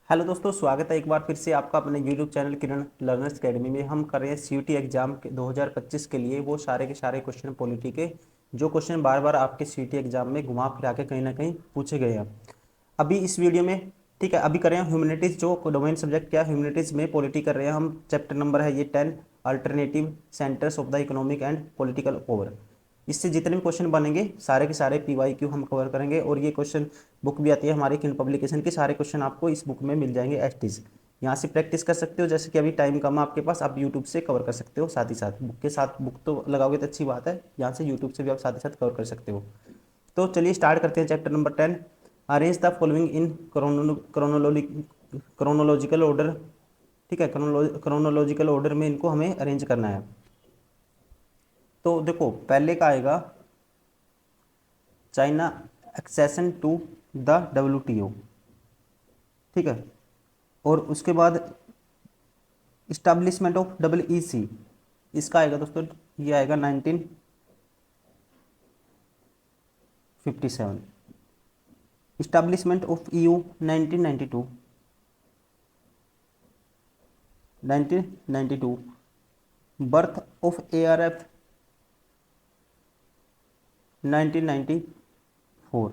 Hello दोस्तों, स्वागत है एक बार फिर से आपका अपने यूट्यूब चैनल किरण लर्नर्स एकेडमी में। हम कर रहे हैं सीयूटी एग्जाम के 2025 के लिए वो सारे के सारे क्वेश्चन पॉलिटी के जो क्वेश्चन बार बार आपके सीयूटी एग्जाम में घुमा फिरा के कहीं ना कहीं पूछे गए हैं। अभी इस वीडियो में ठीक है, अभी कर रहे हैं ह्यूमैनिटीज, जो डोमेन सब्जेक्ट क्या ह्यूमैनिटीज में पॉलिटी कर रहे हैं हम। चैप्टर नंबर है ये 10, alternative centres of the economic and political power. इससे जितने भी क्वेश्चन बनेंगे सारे के सारे पीवाईक्यू हम कवर करेंगे, और ये क्वेश्चन बुक भी आती है हमारी किन पब्लिकेशन की, सारे क्वेश्चन आपको इस बुक में मिल जाएंगे एसटीज। यहाँ से प्रैक्टिस कर सकते हो, जैसे कि अभी टाइम कम है आपके पास, आप यूट्यूब से कवर कर सकते हो साथ ही साथ। बुक के साथ बुक तो लगाओगे तो अच्छी बात है, यहाँ से यूट्यूब से भी आप साथ ही साथ कवर कर सकते हो। तो चलिए स्टार्ट करते हैं chapter number 10। Arrange the following in chronological order. ठीक है, क्रोनोलॉजिकल ऑर्डर में इनको हमें अरेंज करना है। तो देखो, पहले का आएगा China accession to the WTO. ठीक है, और उसके बाद इस्टेब्लिशमेंट ऑफ डब्ल्यूईसी, इसका आएगा दोस्तों, ये आएगा 1957। Establishment of EU 1992। 1992। Birth of ARF 1994।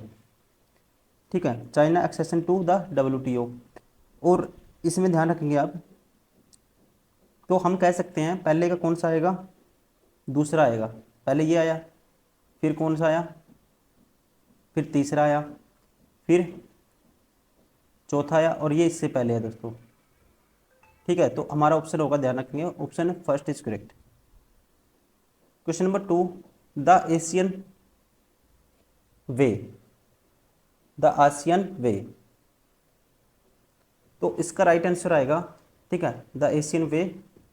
ठीक है, China accession to the WTO. और इसमें ध्यान रखेंगे आप, तो हम कह सकते हैं पहले का कौन सा आएगा, दूसरा आएगा। पहले ये आया, फिर कौन सा आया, फिर तीसरा आया, फिर चौथा आया, और ये इससे पहले है दोस्तों। ठीक है, तो हमारा ऑप्शन होगा, ध्यान रखेंगे, option first is correct. Question number 2, the ASEAN way. The ASEAN way, तो इसका राइट आंसर आएगा, ठीक है, the ASEAN way,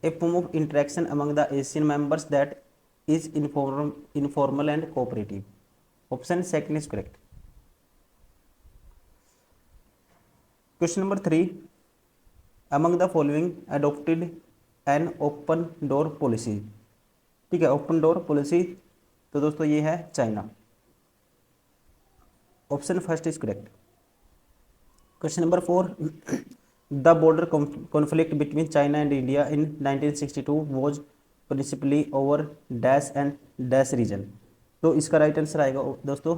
a form of interaction among the ASEAN members that is informal and cooperative. Option second is correct. Question number 3, among the following adopted an open door policy. ठीक है, open door policy, तो दोस्तों ये है China. Option first is correct. Question number 4, the border conflict between China and India in 1962 was principally over dash and dash region. तो इसका right answer आएगा दोस्तों,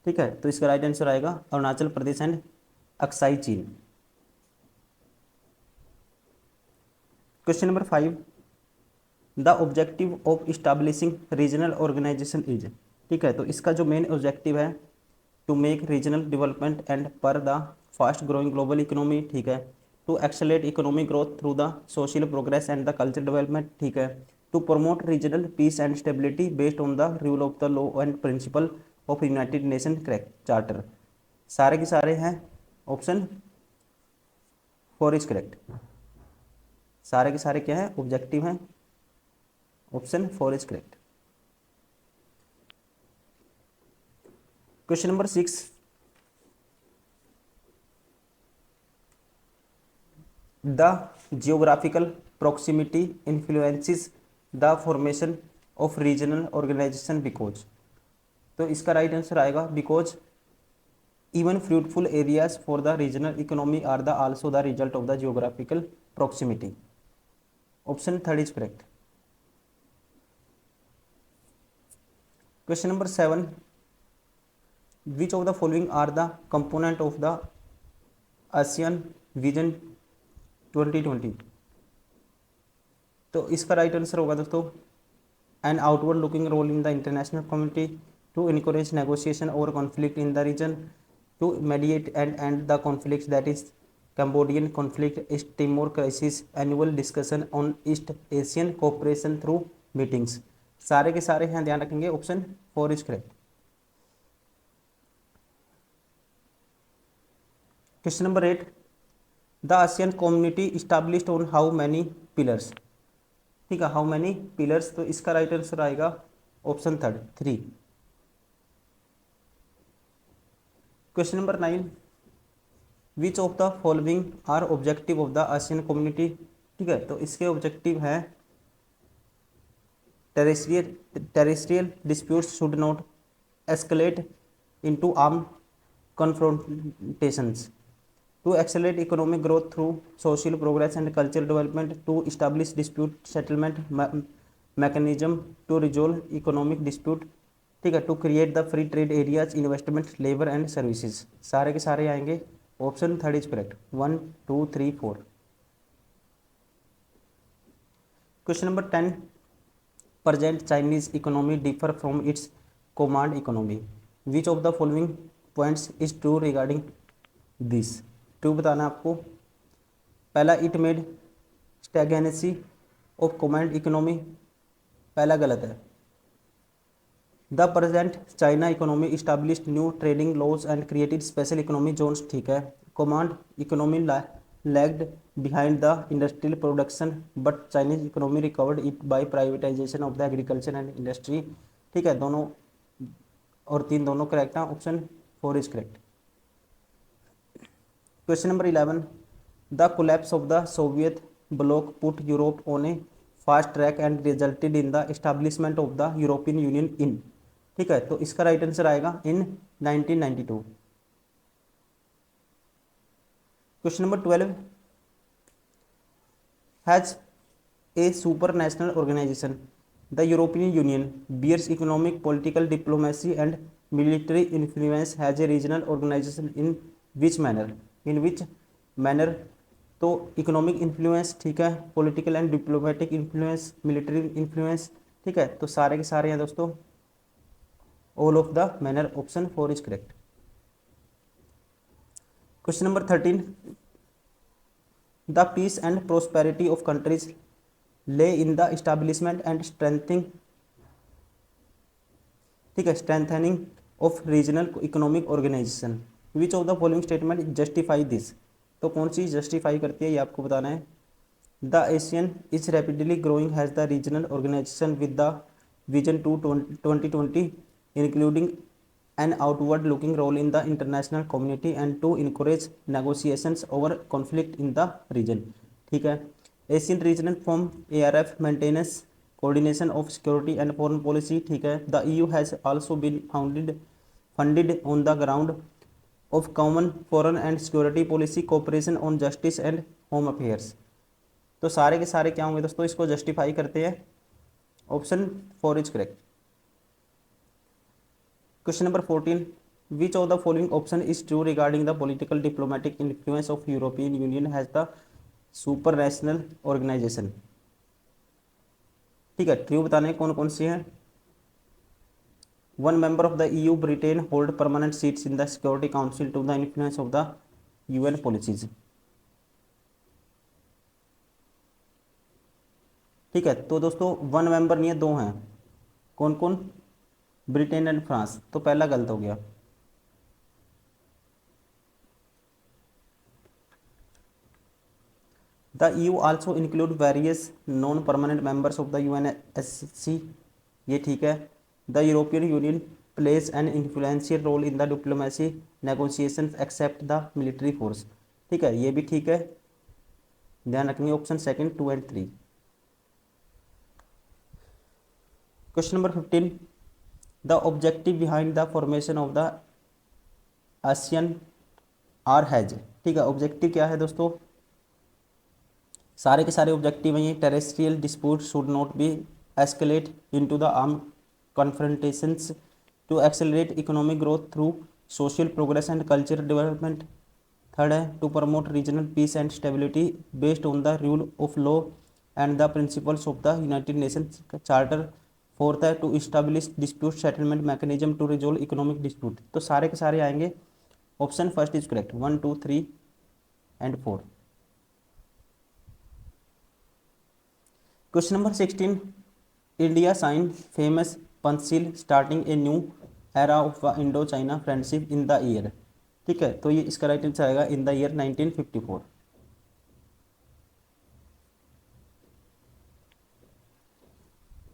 ठीक है, तो इसका राइट आंसर आएगा Arunachal Pradesh and Aksai Chin. Question number 5, the objective of establishing regional organisation is. ठीक है, तो इसका जो मेन ऑब्जेक्टिव है, to make regional development and पर the fast growing global economy. ठीक है, to accelerate economic growth through the social progress and the culture development. ठीक है, to promote regional peace and stability based on the rule of the law and principle of United nation charter. सारे के सारे हैं option four is correct. सारे के सारे क्या है, ऑब्जेक्टिव हैं, option four is correct. Question number 6, the geographical proximity influences the formation of regional organization because। तो इसका राइट आंसर आएगा because even fruitful areas for the regional economy are the also the result of the geographical proximity. Option third is correct. Question number 7, which of the following are the component of the ASEAN vision 2020। तो इसका right answer होगा दोस्तों, an outward looking role in the international community, to encourage negotiation over conflict in the region, to mediate and and the conflict that is Cambodian conflict, East Timor crisis, annual discussion on East Asian cooperation through meetings. सारे के सारे हैं, ध्यान रखेंगे, option four is correct. Question number 8, the ASEAN community established on how many pillars. ठीक है, how many pillars, तो इसका राइट आंसर आएगा ऑप्शन थर्ड, 3। क्वेश्चन नंबर 9, which of the following are objective of the ASEAN community. ठीक है, तो इसके ऑब्जेक्टिव हैं, terrestrial disputes should not escalate into arm confrontations. To accelerate economic growth through social progress and cultural development, to establish dispute settlement mechanism to resolve economic dispute, ठीक है, to create the free trade areas, investment, labour and services. सारे के सारे आएंगे। Option third is correct, 1 2 3 4। Question number 10, present Chinese economy differ from its command economy, which of the following points is true regarding this? True बताना आपको। पहला, it made stagnancy of command economy, पहला गलत है। The present China economy established new trading laws and created special economy zones, ठीक है। Command economy lagged behind the industrial production but Chinese economy recovered it by privatization of the agriculture and industry, ठीक है। दोनों और तीन दोनों correct हैं। Option 4 is correct. Question number 11, the collapse of the Soviet bloc put Europe on a fast track and resulted in the establishment of the European Union in, ठीक है। तो इसका राइट आंसर आएगा in 1992। Question number 12, has a supernational organisation the European Union bears economic political diplomacy and military influence has a regional organisation in which manner, in which manner. तो economic influence, ठीक है, political and diplomatic influence, military influence, ठीक है। तो सारे के सारे हैं दोस्तों all of the manner. Option 4 is correct. Question number 13, the peace and prosperity of countries lay in the establishment and strengthening, ठीक है, strengthening of regional economic organisation, which of the following statement justify this. तो कौन सी justify करती है ये आपको बताना है। The Asian is rapidly growing has the regional organisation with the vision to 2020 including an outward looking role in the international community and to encourage negotiations over conflict in the region, ठीक है। Asian regional form ARF maintenance coordination of security and foreign policy, ठीक है। The EU has also been funded on the ground of common foreign and security policy cooperation on justice and home affairs। तो सारे के सारे क्या होंगे दोस्तों, इसको जस्टिफाई करते हैं। Option 4 is correct. Question number 14, which of the following option is true regarding the political diplomatic influence of European Union has the super national organisation, ठीक है। ट्रू बताने कौन कौन सी हैं। 1 member of the EU Britain hold permanent seats in the Security Council to the influence of the UN policies, ठीक है। तो दोस्तों 1 मेंबर नहीं है, 2 हैं। कौन कौन, ब्रिटेन एंड फ्रांस। तो पहला गलत हो गया। The EU also include various non permanent members of the UNSC, ये ठीक है। The European Union plays an influential role in the diplomacy negotiation except the military force, ठीक है, ये भी ठीक है। ध्यान रखेंगे option 2, 2 and 3। Question number 15, the objective behind the formation of the ASEAN are has, ठीक है। ऑब्जेक्टिव क्या है दोस्तों, सारे के सारे ऑब्जेक्टिव हैं। Terrestrial dispute should not be escalate into the arm confrontations, to accelerate economic growth through social progress and cultural development. Third है to promote regional peace and stability based on the rule of law and the principles of the United Nations charter. Fourth है to establish dispute settlement mechanism to resolve economic dispute. तो सारे के सारे आएंगे। Option 1 is correct, 1 2 3 and 4। Question number 16, India sign famous Panchsheel starting a new era of Indo China friendship in the year, ठीक है। तो ये इसका राइट आंसर आएगा in the year 1954।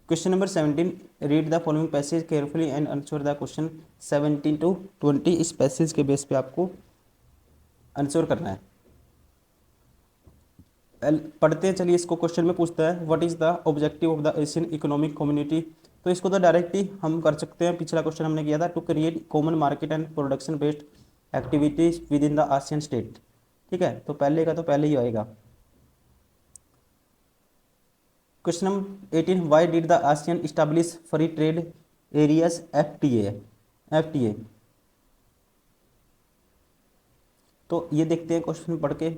Question number 17, read the following passage carefully and answer the question 17 to 20। इस passage के base पे आपको आंसर करना है। पढ़ते हैं, चलिए। इसको क्वेश्चन में पूछता है what is the objective of the Asian economic community. तो इसको तो डायरेक्ट ही हम कर सकते हैं, पिछला क्वेश्चन हमने किया था, to create common market and production based activities within the ASEAN state. ठीक है, तो पहले का तो पहले ही आएगा। Question number 18, why did the ASEAN establish free trade areas FTA. तो ये देखते हैं क्वेश्चन पढ़ के।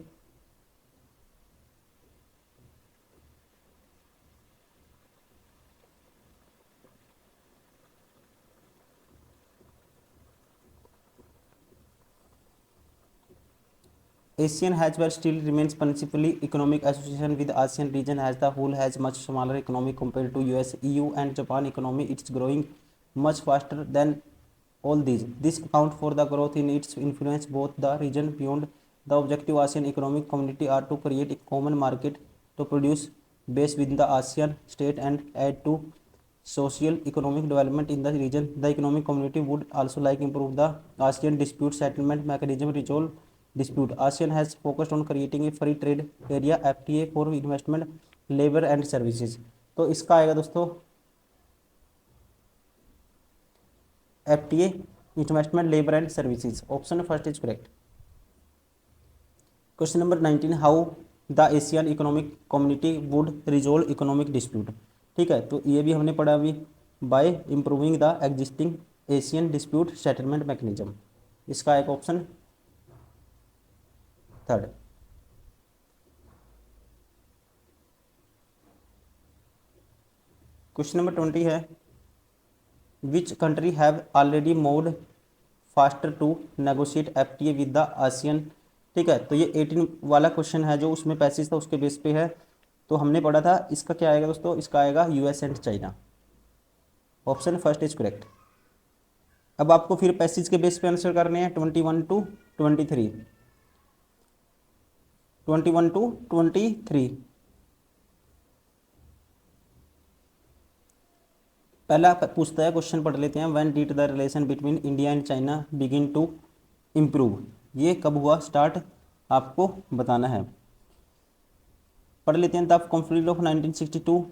ASEAN has but still remains principally economic association with ASEAN region as the whole has much smaller economy compared to US, EU and Japan economy. It's growing much faster than all these. This account for the growth in its influence both the region beyond. The objective ASEAN economic community are to create a common market to produce base within the ASEAN state and add to social economic development in the region. The economic community would also like improve the ASEAN dispute settlement mechanism resolve dispute. ASEAN has focused on creating a free trade area FTA for investment, labor and services. तो इसका आएगा दोस्तों FTA investment labour and services, option first is correct. Question number 19, how the Asian economic community would resolve economic dispute. ठीक है, तो ये भी हमने पढ़ा अभी, by improving the existing Asian dispute settlement mechanism. इसका एक ऑप्शन थर्ड। क्वेश्चन नंबर 20 है, which country have already moved faster to negotiate FTA with the ASEAN. ठीक है, तो ये 18 वाला क्वेश्चन है जो उसमें पैसेज था उसके बेस पे है, तो हमने पढ़ा था। इसका क्या आएगा दोस्तों, इसका आएगा US and China, option first is correct. अब आपको फिर पैसेज के बेस पे आंसर करने हैं 21 टू 23, 21 टू 23। पहला पूछता है, क्वेश्चन पढ़ लेते हैं, when did the relation between India and China begin to improve. ये कब हुआ स्टार्ट, आपको बताना है। पढ़ लेते हैं, the conflict of 1962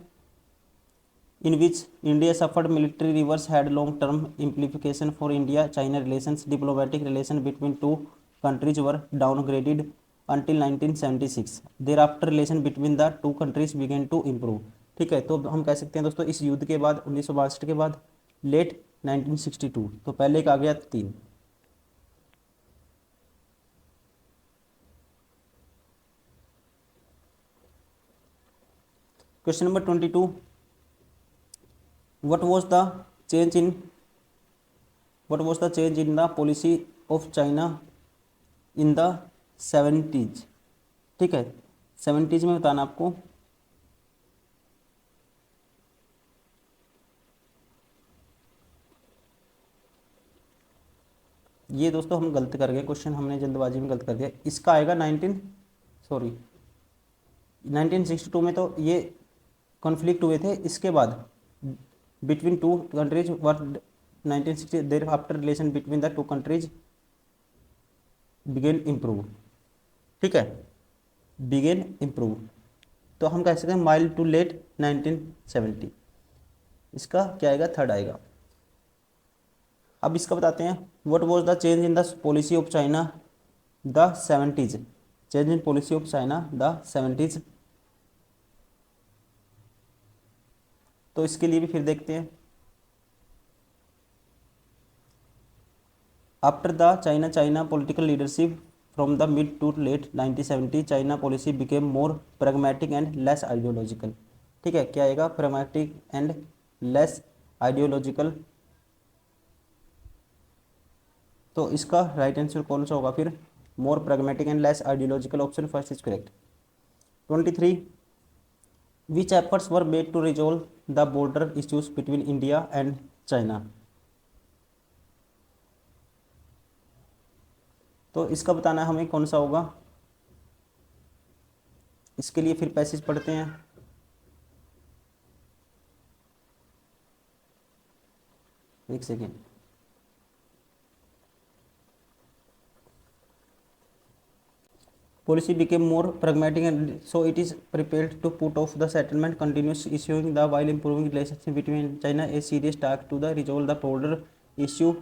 in which India suffered military reverse had long term implication for India China relations. Diplomatic relation between two countries were downgraded until 1976. thereafter relation between the two countries began to improve. ठीक है, तो हम कह सकते हैं दोस्तों इस युद्ध के बाद 1962 के बाद लेट 1962, तो पहले का आ गया 3। Question number 22, what was the change in the policy of China in the 70s। ठीक है, 70s में बताना आपको। ये दोस्तों हम गलत कर गए, क्वेश्चन हमने जल्दबाजी में गलत कर दिया। इसका आएगा 1962 में तो ये कॉन्फ्लिक्ट हुए थे, इसके बाद between two countries were 1960 thereafter relation between the two countries began improve. ठीक है, बिगेन इम्प्रूव, तो हम कह सकते हैं माइल्ड टू लेट 1970। इसका क्या आएगा, थर्ड आएगा। अब इसका बताते हैं, what was the change in the policy of China the 70s। Change in policy of China the 70s, तो इसके लिए भी फिर देखते हैं। After the China political leadership from the mid to late 1970 China policy became more pragmatic and less ideological. ठीक है, क्या आएगा, प्रैग्मेटिक एंड लेस आइडियोलॉजिकल। तो इसका राइट आंसर कौन सा होगा फिर, more pragmatic and less ideological, option first is correct. 23, which efforts were made to resolve the border issues between India and China. तो इसका बताना हमें कौन सा होगा। इसके लिए फिर पैसेज पढ़ते हैं। एक second, policy became more pragmatic and so it is prepared to put off the settlement continuous issuing the while improving relationship between China a serious task to the resolve the border issue।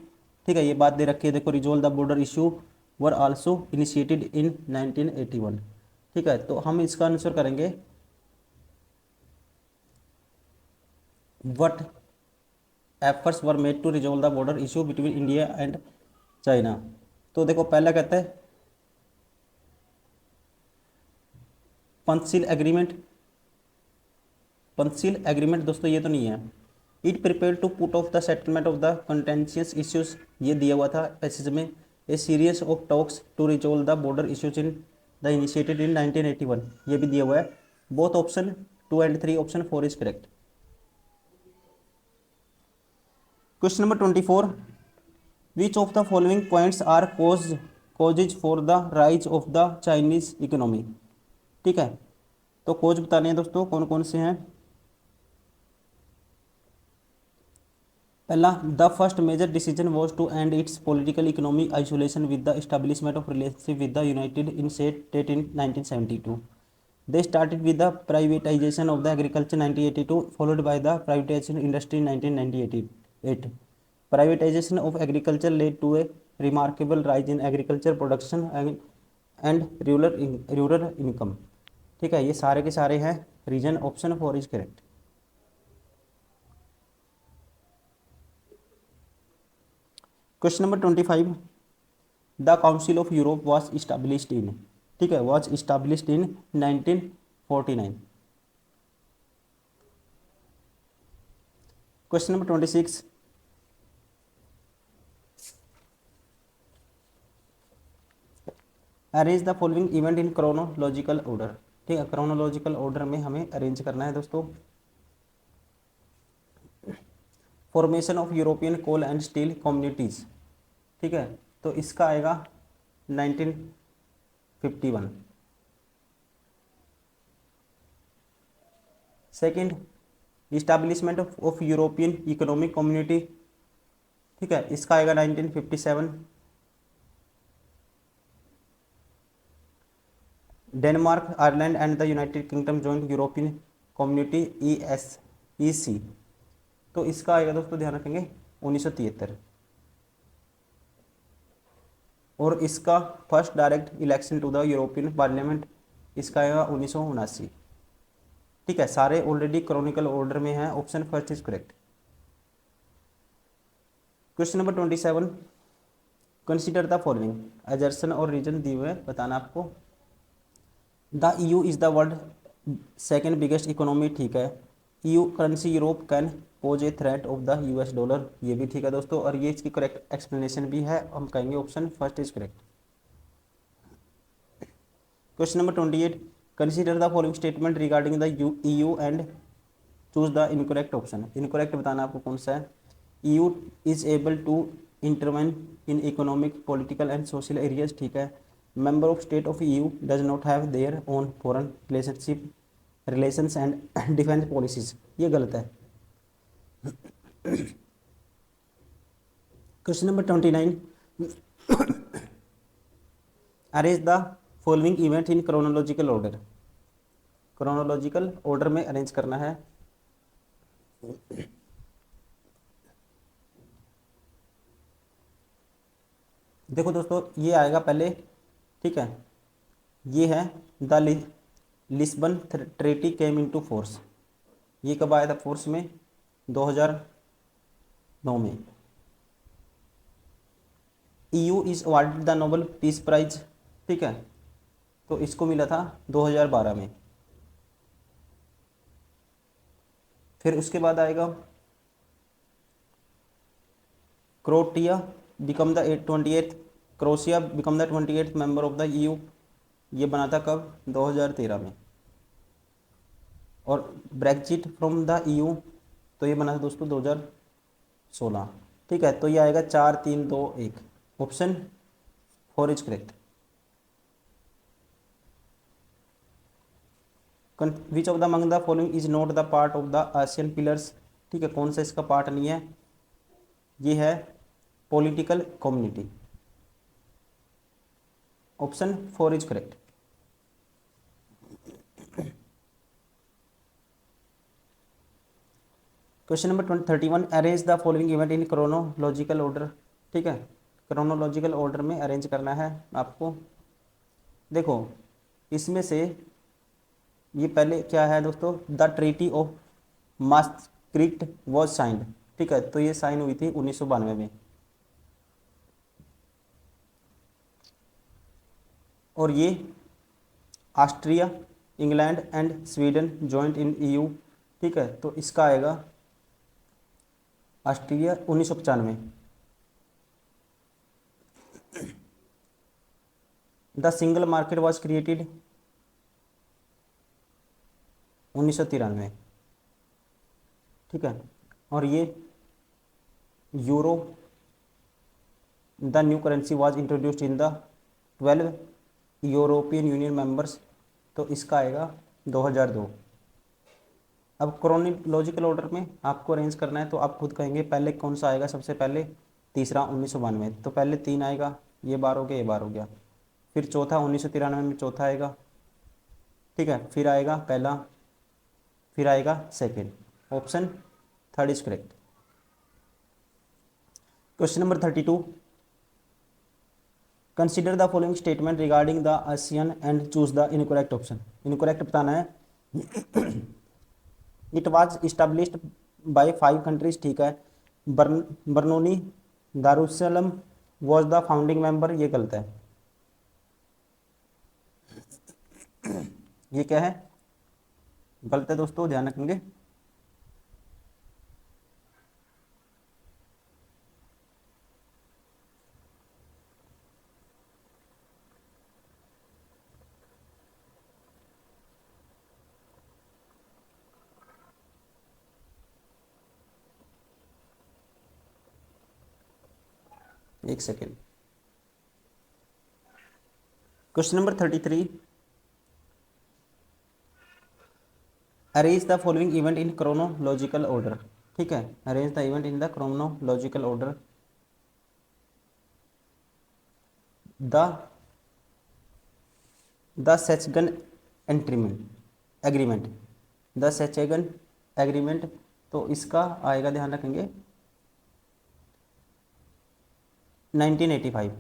ठीक है, ये बात दे रखी है देखो, resolve the border issue were also initiated in 1981। ठीक है, तो हम इसका आंसर करेंगे what efforts were made to resolve the border issue between India and China. तो देखो पहला कहता है पंचशील एग्रीमेंट। पंचशील एग्रीमेंट दोस्तों ये तो नहीं है। It prepare to put off the settlement of the contentious issues, ये दिया हुआ था पैसेज में। A series of talks to resolve the border issues in the initiated in 1981, ये भी दिया हुआ है। Both option 2 and 3, option 4 is correct. Question number 24, which of the following points are causes for the rise of the Chinese economy. ठीक है, तो cause बताने हैं दोस्तों कौन कौन से हैं। पहला, the first major decision was to end its political economic isolation with the establishment of relationship with the United in State in 1972। They started with the privatisation of the agriculture 1982, followed by the privatisation industry 1998। Privatisation of agriculture led to a remarkable rise in agriculture production and rural income. ठीक है, ये सारे के सारे हैं reason, option 4 is correct. Question number 25, the council of Europe was established in. ठीक है, was established in 1949। Question number 26, arrange the following event in chronological order. ठीक है, क्रोनोलॉजिकल ऑर्डर में हमें अरेंज करना है दोस्तों। Formation of European coal and steel communities. ठीक है, तो इसका आएगा 1951। Second, establishment of European economic community. ठीक है, इसका आएगा 1957। Denmark, Ireland and the United Kingdom joined European community EEC, तो इसका आएगा दोस्तों ध्यान रखेंगे 1973। और इसका first direct election to the European parliament, इसका आएगा 1979। ठीक है, सारे ऑलरेडी क्रोनिकल ऑर्डर में हैं, option first is correct. Question number 27, consider the following. एजर्सन और रीजन दिए हुए बताना आपको। The EU is the world second biggest economy. ठीक है, EU currency Europe can pose a threat of the US dollar, ये भी ठीक है दोस्तों, और ये इसकी करेक्ट एक्सप्लेनेशन भी है, हम कहेंगे option first is correct. Question number 28, consider the following statement regarding the EU and choose the incorrect option. Incorrect बताना आपको कौन सा है। EU is able to intervene in economic, political and social areas. ठीक है, member of state of EU does not have their own foreign relations and defense policies, ये गलत है। Question number 29, arrange the following event in chronological order. Chronological order में arrange करना है। देखो दोस्तों ये आएगा पहले। ठीक है, ये है the Lisbon treaty came into force, ये कब आया था फोर्स में, 2009 में। EU is awarded the Nobel peace prize. ठीक है, तो इसको मिला था 2012 में। फिर उसके बाद आएगा Croatia become the 28th Croatia become the 28th member of the EU, ये बना था कब, 2013 में। और ब्रेक्जिट फ्रॉम द EU, तो ये बना था दोस्तों 2016। ठीक है, तो ये आएगा 4 3 2 1, option 4 is correct. Which of the among the following is not the part of the ASEAN pillars. ठीक है, कौन सा इसका पार्ट नहीं है, ये है political community, option 4 is correct. Question number 31, arrange the following event in chronological order. ठीक है, क्रोनोलॉजिकल ऑर्डर में अरेंज करना है आपको। देखो इसमें से ये पहले क्या है दोस्तों, the treaty of Maastricht was signed, ठीक है, तो ये साइन हुई थी 1992 में। और ये Austria, England and Sweden joint in EU, ठीक है, तो इसका आएगा Austria 1995। The single market was created 1993, ठीक है। और ये euro the new currency was introduced in the 12 European union members, तो इसका आएगा 2002। अब क्रोनोलॉजिकल ऑर्डर में आपको अरेंज करना है, तो आप खुद कहेंगे पहले कौन सा आएगा, सबसे पहले तीसरा 1992, तो पहले 3 आएगा, ये बार हो गया, ये बार हो गया। फिर चौथा 1993 में चौथा आएगा, ठीक है, फिर आएगा पहला, फिर आएगा second, option third is correct. Question number 32, consider the following statement regarding the ASEAN and choose the incorrect option. Incorrect बताना है। It was established by 5 countries, ठीक है। Brunei Darussalam was the founding member, ये गलत है। ये क्या है, गलत है दोस्तों, ध्यान रखेंगे। एक second. Question number 33, arrange the following event in chronological order, ठीक है, arrange the event in the chronological order. The Schengen agreement, the Schengen agreement, तो इसका आएगा, ध्यान रखेंगे, 1985।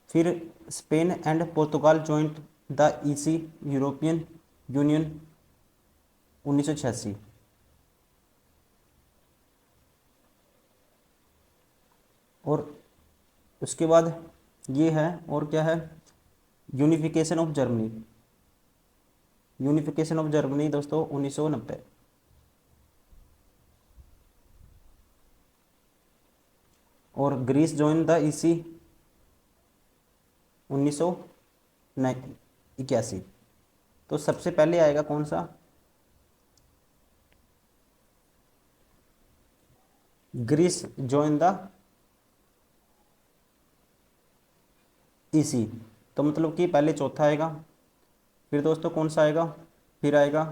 फिर Spain and Portugal joined the EC European Union 1986। और उसके बाद ये है, और क्या है, unification of Germany, unification of Germany दोस्तों 1990। और ग्रीस जॉइन द ईसी 1981। तो सबसे पहले आएगा कौन सा, ग्रीस जॉइन द ईसी, तो मतलब कि पहले चौथा आएगा, फिर दोस्तों कौन सा आएगा, फिर आएगा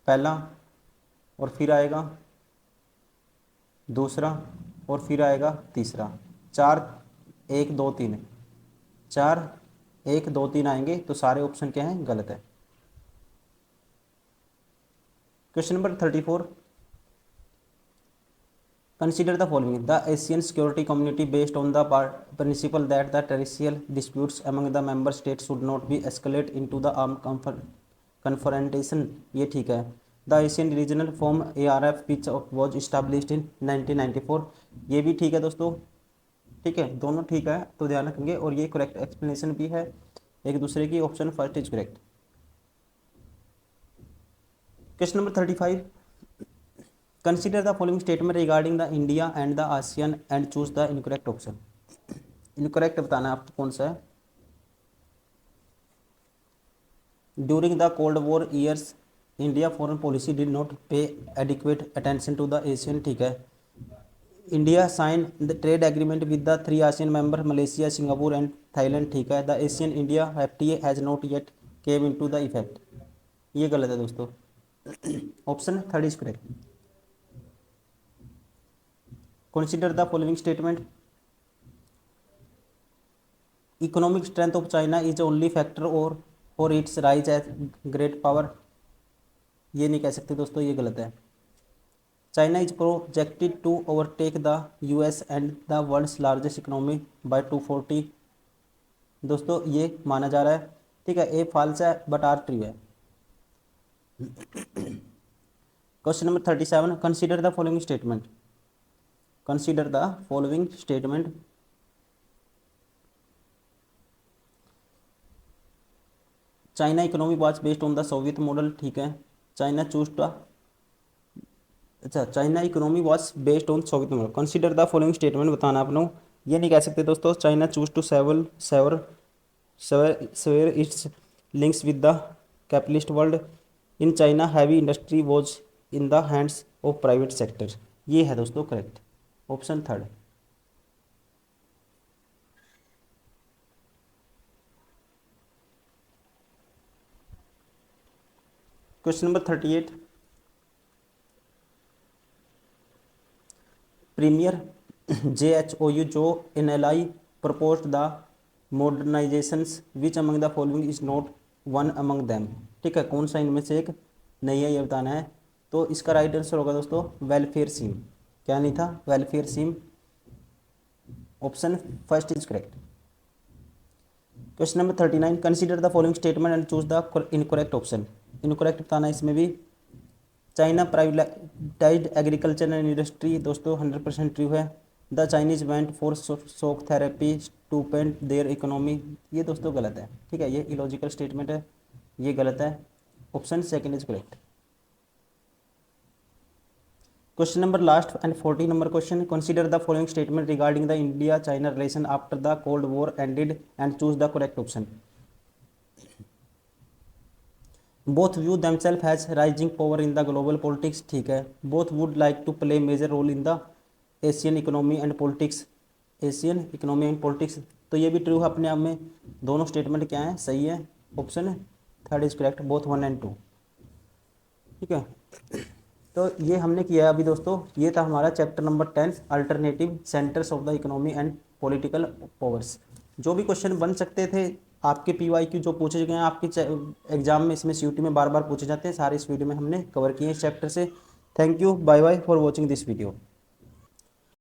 पहला, और फिर आएगा दूसरा, और फिर आएगा तीसरा। 4 1 2 3, 4 1 2 3 आएंगे, तो सारे ऑप्शन क्या हैं, गलत है। Question number 34, consider the following, the ASEAN security community based on the principle that the territorial disputes among the member states should not be escalate into the armed confrontation, ये ठीक है। The Asian regional form ARF which was established in 1994, ये भी ठीक है दोस्तों, ठीक है, दोनों ठीक है, तो ध्यान रखेंगे। और ये करेक्ट एक्सप्लेनेशन भी है एक दूसरे की, option first is correct. Question number 35, consider the following statement regarding the India and the ASEAN and choose the incorrect option. Incorrect बताना है आपको कौन सा है। During the cold war years India foreign policy did not pay adequate attention to the ASEAN, ठीक है। India sign the trade agreement with the 3 ASEAN member Malaysia, Singapore and Thailand, ठीक है। The ASEAN India FTA has not yet came into the effect, ये गलत है दोस्तों, option third is correct. Consider the following statement, economic strength of China is only factor और for its rise as great power, ये नहीं कह सकते दोस्तों, ये गलत है। China is projected to overtake the US and the world's largest economy by 240। दोस्तों ये माना जा रहा है, ठीक है, ए फॉल्स है बट आर ट्रू है। Question number 37, consider the following statement. Consider the following statement. China economy was based on the Soviet model, ठीक है। चाइना चूज द, अच्छा, China economy was based on Soviet model. Consider the following statement बताना आप लोग, ये नहीं कह सकते दोस्तों China choose to sever sever sever its links with the capitalist world. In China heavy industry was in the hands of private sector. ये है दोस्तों correct, option third. Question number 38, premier JHOU जो NLI proposed the modernizations which among the following is not one among them। ठीक है, कौन सा इनमें से एक नहीं है ये बताना है। तो इसका राइट आंसर होगा दोस्तों वेलफेयर स्कीम। क्या नहीं था, welfare scheme, option first is correct. Question number 39, consider the following statement and choose the incorrect option. Incorrect बताना है इसमें भी। China privatised agriculture and industry, दोस्तों 100% ट्रू है। The Chinese went for shock therapy to paint their economy, ये दोस्तों गलत है, ठीक है, ये इलॉजिकल स्टेटमेंट है, ये गलत है, option second is correct. Question number last and 40 number question, consider the following statement regarding the India China relation after the cold War ended and choose the correct option. Both view themselves has rising power in the global politics, ठीक है। Both would like to play major role in the Asian economy and politics, Asian economy and politics, तो ये भी true है अपने आप में। दोनों स्टेटमेंट क्या है, सही है, option third is correct, both 1 और 2, ठीक है। तो ये हमने किया है अभी दोस्तों, ये था हमारा chapter number 10 alternative centres of the economy and political powers. जो भी क्वेश्चन बन सकते थे आपके PYQ जो पूछे गए हैं आपके एग्जाम में, इसमें CUT में बार बार पूछे जाते हैं, सारे इस वीडियो में हमने कवर किए हैं इस चैप्टर से। Thank you, bye bye for watching this video.